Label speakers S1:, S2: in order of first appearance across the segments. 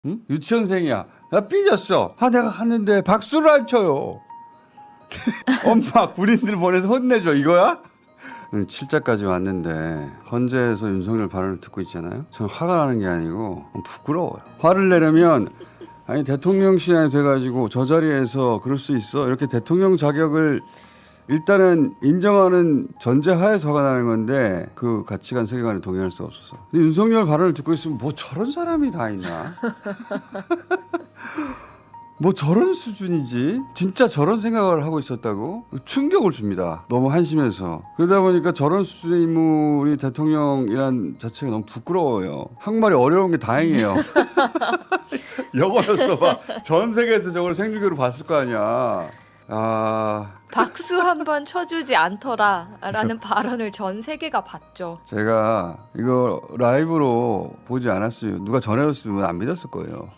S1: 응? 유치원생이야. 나 삐졌어. 내가 하는데 박수를 안 쳐요. 엄마 군인들 보내서 혼내줘 이거야? 7자까지 왔는데 헌재에서 윤석열 발언을 듣고 있잖아요. 저는 화가 나는 게 아니고 부끄러워요. 화를 내려면 아니 대통령실에 돼가지고 저 자리에서 그럴 수 있어? 이렇게 대통령 자격을 일단은 인정하는 전제하에서 화가 나는 건데 그 가치관 세계관에 동의할 수 없어서. 근데 윤석열 발언을 듣고 있으면 뭐 저런 사람이 다 있나? 뭐 저런 수준이지? 진짜 저런 생각을 하고 있었다고? 충격을 줍니다. 너무 한심해서. 그러다 보니까 저런 수준의 인물이 대통령이란 자체가 너무 부끄러워요. 한국말이 어려운 게 다행이에요. 영어였어 봐. 전 세계에서 저걸 생중계로 봤을 거 아니야.
S2: 박수 한 번 쳐주지 않더라라는 발언을 전 세계가 봤죠.
S1: 제가 이거 라이브로 보지 않았어요. 누가 전해줬으면 안 믿었을 거예요.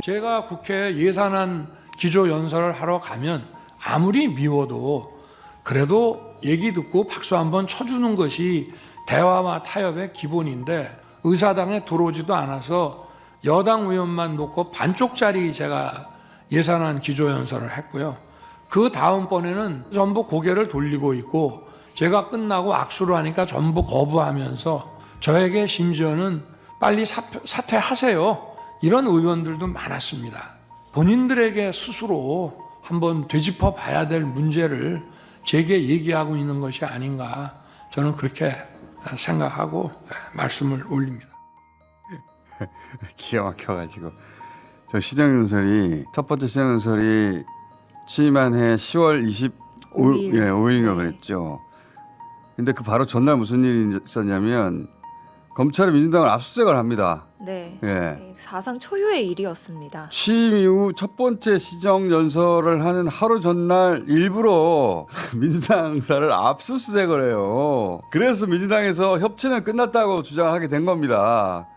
S3: 제가 국회 예산안 기조연설을 하러 가면 아무리 미워도 그래도 얘기 듣고 박수 한번 쳐주는 것이 대화와 타협의 기본인데 의사당에 들어오지도 않아서 여당 의원만 놓고 반쪽짜리 제가 예산안 기조연설을 했고요. 그 다음번에는 전부 고개를 돌리고 있고 제가 끝나고 악수를 하니까 전부 거부하면서 저에게 심지어는 빨리 사퇴하세요. 이런 의원들도 많았습니다. 본인들에게 스스로 한번 되짚어 봐야 될 문제를 제게 얘기하고 있는 것이 아닌가 저는 그렇게 생각하고 말씀을 올립니다.
S1: 기가 막혀가지고 저 시정연설이 첫 번째 시정연설이 취임한 해 10월 25일, 5일인가 그랬죠. 근데 그 바로 전날 무슨 일이 있었냐면 검찰이 민주당을 압수수색을 합니다.
S2: 네.
S1: 예.
S2: 사상 초유의 일이었습니다.
S1: 취임 이후 첫 번째 시정연설을 하는 하루 전날 일부러 민주당사를 압수수색을 해요. 그래서 민주당에서 협치는 끝났다고 주장하게 된 겁니다.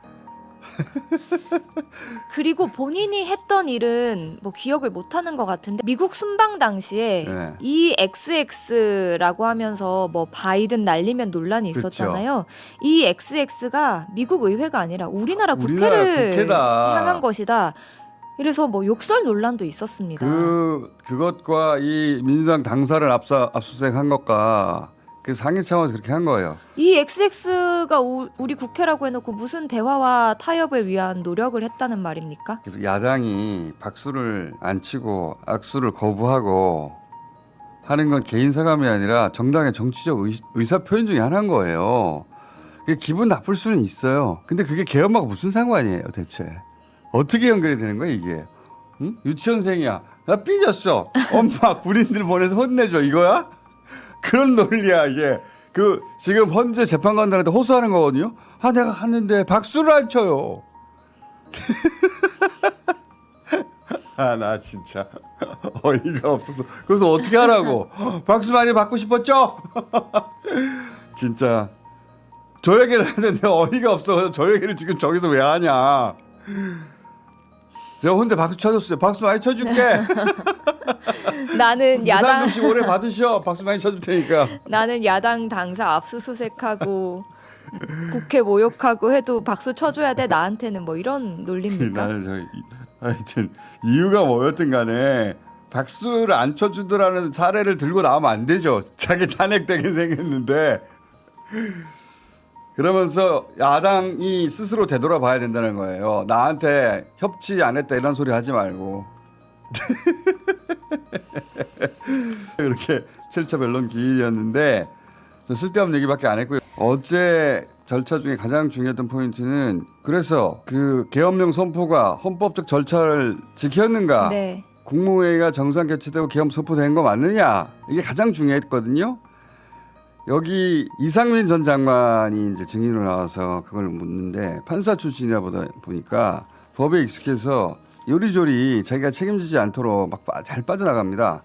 S2: 그리고 본인이 했던 일은 뭐 기억을 못하는 것 같은데 미국 순방 당시에
S1: 네.
S2: 이 XX라고 하면서 뭐 바이든 날리면 논란이 있었잖아요. 이 XX가 미국 의회가 아니라 우리나라 국회를
S1: 국회다.
S2: 향한 것이다. 이래서 뭐 욕설 논란도 있었습니다.
S1: 그것과 이 민주당 당사를 압수수색한 것과 그 상위 차원에서 그렇게 한 거예요.
S2: 이 XX가 우리 국회라고 해놓고 무슨 대화와 타협을 위한 노력을 했다는 말입니까?
S1: 야당이 박수를 안 치고 악수를 거부하고 하는 건 개인 사감이 아니라 정당의 정치적 의사 표현 중에 하나인 거예요. 그게 기분 나쁠 수는 있어요. 근데 그게 계엄하고 무슨 상관이에요, 대체? 어떻게 연결이 되는 거야, 이게? 응? 유치원생이야. 나 삐졌어. 엄마 군인들 보내서 혼내줘. 이거야? 그런 논리야, 이게. 지금 헌재 재판관들한테 호소하는 거거든요. 내가 하는데 박수를 안 쳐요. 나 진짜 어이가 없어서. 그래서 어떻게 하라고? 박수 많이 받고 싶었죠? 진짜. 저 얘기를 하는데 어이가 없어서 저 얘기를 지금 저기서 왜 하냐. 제가 혼자 박수 쳐줬어요. 박수 많이 쳐줄게.
S2: 나는 야당
S1: 무상급식 오래 받으셔. 박수 많이 쳐줄 테니까.
S2: 나는 야당 당사 압수수색하고 국회 모욕하고 해도 박수 쳐줘야 돼 나한테는 뭐 이런 논리입니까?
S1: 나는 하여튼 이유가 뭐였든 간에 박수를 안 쳐주더라는 사례를 들고 나오면 안 되죠. 자기 탄핵되게 생겼는데. 그러면서 야당이 스스로 되돌아봐야 된다는 거예요. 나한테 협치 안 했다 이런 소리 하지 말고. 이렇게 7차 변론 기일이었는데 쓸데없는 얘기밖에 안 했고요. 어제 절차 중에 가장 중요했던 포인트는 그래서 그 계엄령 선포가 헌법적 절차를 지켰는가?
S2: 네.
S1: 국무회의가 정상 개최되고 계엄 선포된 거 맞느냐? 이게 가장 중요했거든요. 여기 이상민 전 장관이 이제 증인으로 나와서 그걸 묻는데 판사 출신이라 보니까 법에 익숙해서 요리조리 자기가 책임지지 않도록 막 잘 빠져나갑니다.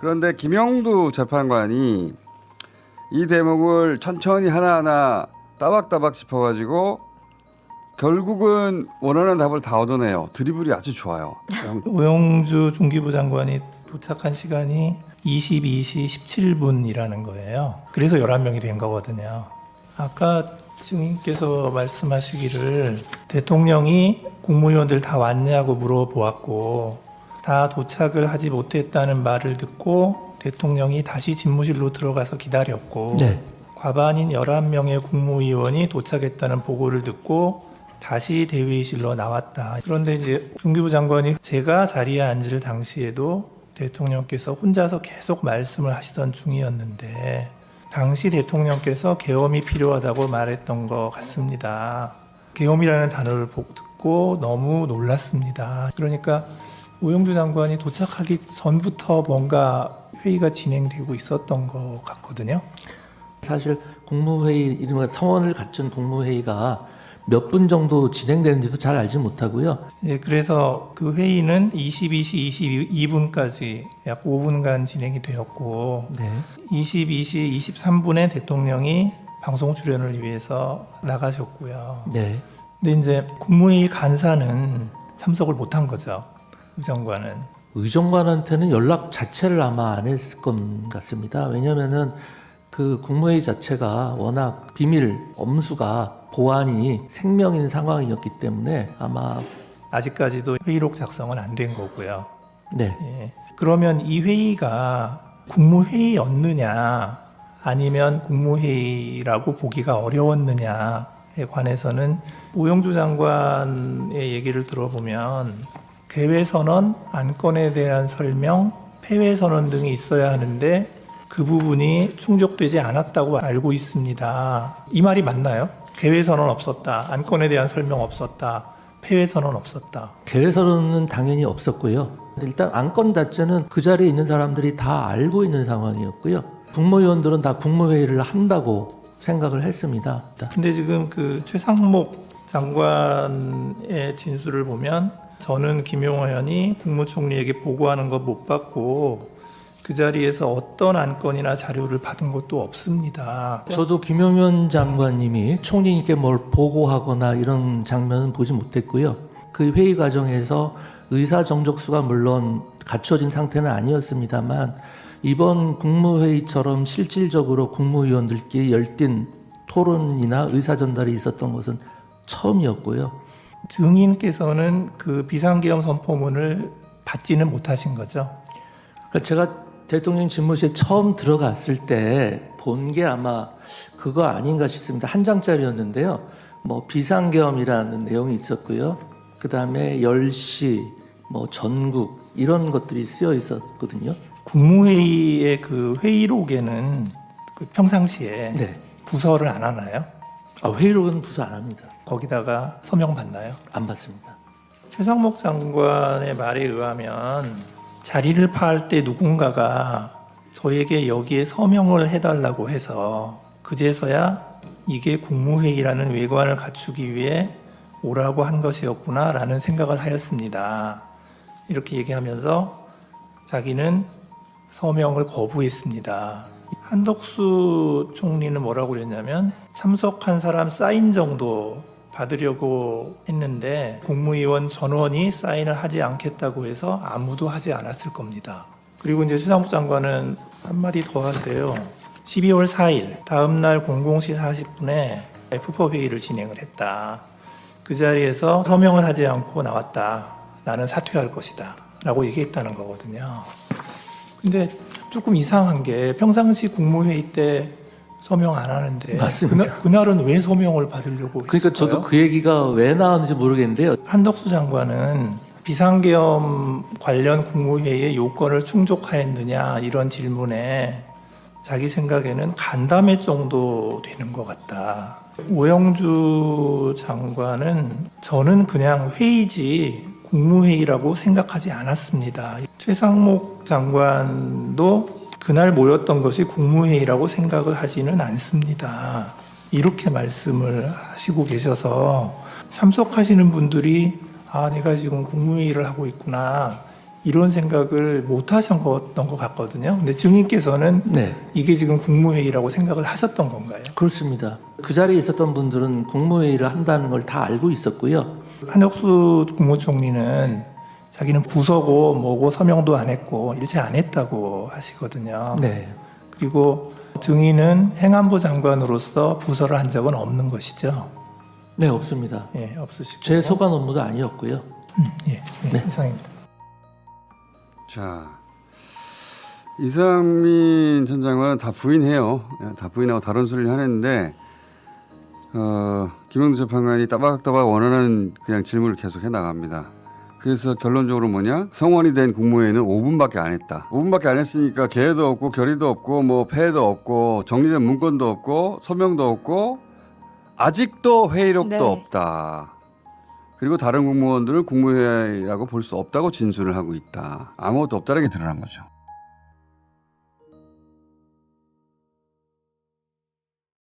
S1: 그런데 김영두 재판관이 이 대목을 천천히 하나하나 따박따박 짚어가지고 결국은 원하는 답을 다 얻어내요. 드리블이 아주 좋아요.
S4: 오영주 중기부 장관이 도착한 시간이 22시 17분이라는 거예요. 그래서 11명이 된 거거든요. 아까 증인께서 말씀하시기를 대통령이 국무위원들 다 왔냐고 물어보았고 다 도착을 하지 못했다는 말을 듣고 대통령이 다시 집무실로 들어가서 기다렸고
S5: 네.
S4: 과반인 11명의 국무위원이 도착했다는 보고를 듣고 다시 대회의실로 나왔다. 그런데 이제 중기부 장관이 제가 자리에 앉을 당시에도 대통령께서 혼자서 계속 말씀을 하시던 중이었는데 당시 대통령께서 계엄이 필요하다고 말했던 것 같습니다. 계엄이라는 단어를 듣고 너무 놀랐습니다. 그러니까 오영주 장관이 도착하기 전부터 뭔가 회의가 진행되고 있었던 것 같거든요.
S5: 사실 국무회의, 이른바 성원을 갖춘 국무회의가 몇 분 정도 진행되는지도 잘 알지 못하고요.
S4: 예, 그래서 그 회의는 22시 22분까지 약 5분간 진행이 되었고
S5: 네.
S4: 22시 23분에 대통령이 방송 출연을 위해서 나가셨고요.
S5: 네.
S4: 근데 이제 국무회의 간사는 참석을 못한 거죠. 의정관은.
S5: 의정관한테는 연락 자체를 아마 안 했을 것 같습니다. 왜냐면은 그 국무회의 자체가 워낙 비밀, 엄수가 보안이 생명인 상황이었기 때문에 아마
S4: 아직까지도 회의록 작성은 안 된 거고요.
S5: 네.
S4: 예. 그러면 이 회의가 국무회의였느냐 아니면 국무회의라고 보기가 어려웠느냐에 관해서는 오영주 장관의 얘기를 들어보면 개회선언, 안건에 대한 설명, 폐회선언 등이 있어야 하는데 그 부분이 충족되지 않았다고 알고 있습니다. 이 말이 맞나요? 개회선언 없었다, 안건에 대한 설명 없었다, 폐회선언 없었다.
S5: 개회선언은 당연히 없었고요. 일단 안건 자체는 그 자리에 있는 사람들이 다 알고 있는 상황이었고요. 국무위원들은 다 국무회의를 한다고 생각을 했습니다.
S4: 근데 지금 그 최상목 장관의 진술을 보면 저는 김용호 의원이 국무총리에게 보고하는 거 못 받고 그 자리에서 어떤 안건이나 자료를 받은 것도 없습니다.
S5: 저도 김용현 장관님이 총리님께 뭘 보고하거나 이런 장면은 보지 못했고요. 그 회의 과정에서 의사 정족수가 물론 갖춰진 상태는 아니었습니다만 이번 국무회의처럼 실질적으로 국무위원들끼리 열띤 토론이나 의사 전달이 있었던 것은 처음이었고요.
S4: 증인께서는 그 비상계엄 선포문을 받지는 못하신 거죠.
S5: 그러니까 제가 대통령 집무실에 처음 들어갔을 때 본 게 아마 그거 아닌가 싶습니다. 한 장짜리였는데요. 뭐 비상계엄이라는 내용이 있었고요. 그 다음에 10시, 뭐 전국 이런 것들이 쓰여 있었거든요.
S4: 국무회의의 그 회의록에는 그 평상시에
S5: 네.
S4: 부서를 안 하나요?
S5: 회의록은 부서 안 합니다.
S4: 거기다가 서명 받나요?
S5: 안 받습니다.
S4: 최상목 장관의 말에 의하면 자리를 파할 때 누군가가 저에게 여기에 서명을 해달라고 해서 그제서야 이게 국무회의라는 외관을 갖추기 위해 오라고 한 것이었구나라는 생각을 하였습니다. 이렇게 얘기하면서 자기는 서명을 거부했습니다. 한덕수 총리는 뭐라고 그랬냐면 참석한 사람 사인 정도 받으려고 했는데 국무위원 전원이 사인을 하지 않겠다고 해서 아무도 하지 않았을 겁니다. 그리고 이제 최상목 장관은 한마디 더 하세요. 12월 4일 다음 날 00시 40분에 F4 회의를 진행을 했다. 그 자리에서 서명을 하지 않고 나왔다. 나는 사퇴할 것이다. 라고 얘기했다는 거거든요. 근데 조금 이상한 게 평상시 국무회의 때 서명 안 하는데
S5: 맞습니다.
S4: 그날은 왜 서명을 받으려고
S5: 그러니까
S4: 했을까요?
S5: 저도 그 얘기가 왜 나왔는지 모르겠는데요.
S4: 한덕수 장관은 비상계엄 관련 국무회의의 요건을 충족하였느냐 이런 질문에 자기 생각에는 간담회 정도 되는 것 같다. 오영주 장관은 저는 그냥 회의지 국무회의라고 생각하지 않았습니다. 최상목 장관도 그날 모였던 것이 국무회의라고 생각을 하지는 않습니다. 이렇게 말씀을 하시고 계셔서 참석하시는 분들이 내가 지금 국무회의를 하고 있구나 이런 생각을 못 하셨던 것 같거든요. 근데 증인께서는
S5: 네.
S4: 이게 지금 국무회의라고 생각을 하셨던 건가요?
S5: 그렇습니다. 그 자리에 있었던 분들은 국무회의를 한다는 걸 다 알고 있었고요.
S4: 한덕수 국무총리는 자기는 부서고 뭐고 서명도 안 했고 일체 안 했다고 하시거든요.
S5: 네.
S4: 그리고 증인은 행안부 장관으로서 부서를 한 적은 없는 것이죠.
S5: 네, 없습니다.
S4: 예, 없으시고.
S5: 제 소관 업무도 아니었고요.
S4: 예, 네, 이상입니다.
S1: 자, 이상민 전 장관은 다 부인해요. 다 부인하고 다른 소리를 하는데 김영두 재판관이 따박따박 원하는 그냥 질문을 계속 해나갑니다. 그래서 결론적으로 뭐냐? 성원이 된 국무회의는 5분밖에 안 했다. 5분밖에 안 했으니까 계획도 없고 결의도 없고 뭐 폐해도 없고 정리된 문건도 없고 서명도 없고 아직도 회의록도
S2: 네.
S1: 없다. 그리고 다른 국무원들은 국무회의라고 볼 수 없다고 진술을 하고 있다. 아무것도 없다는 게 드러난 거죠.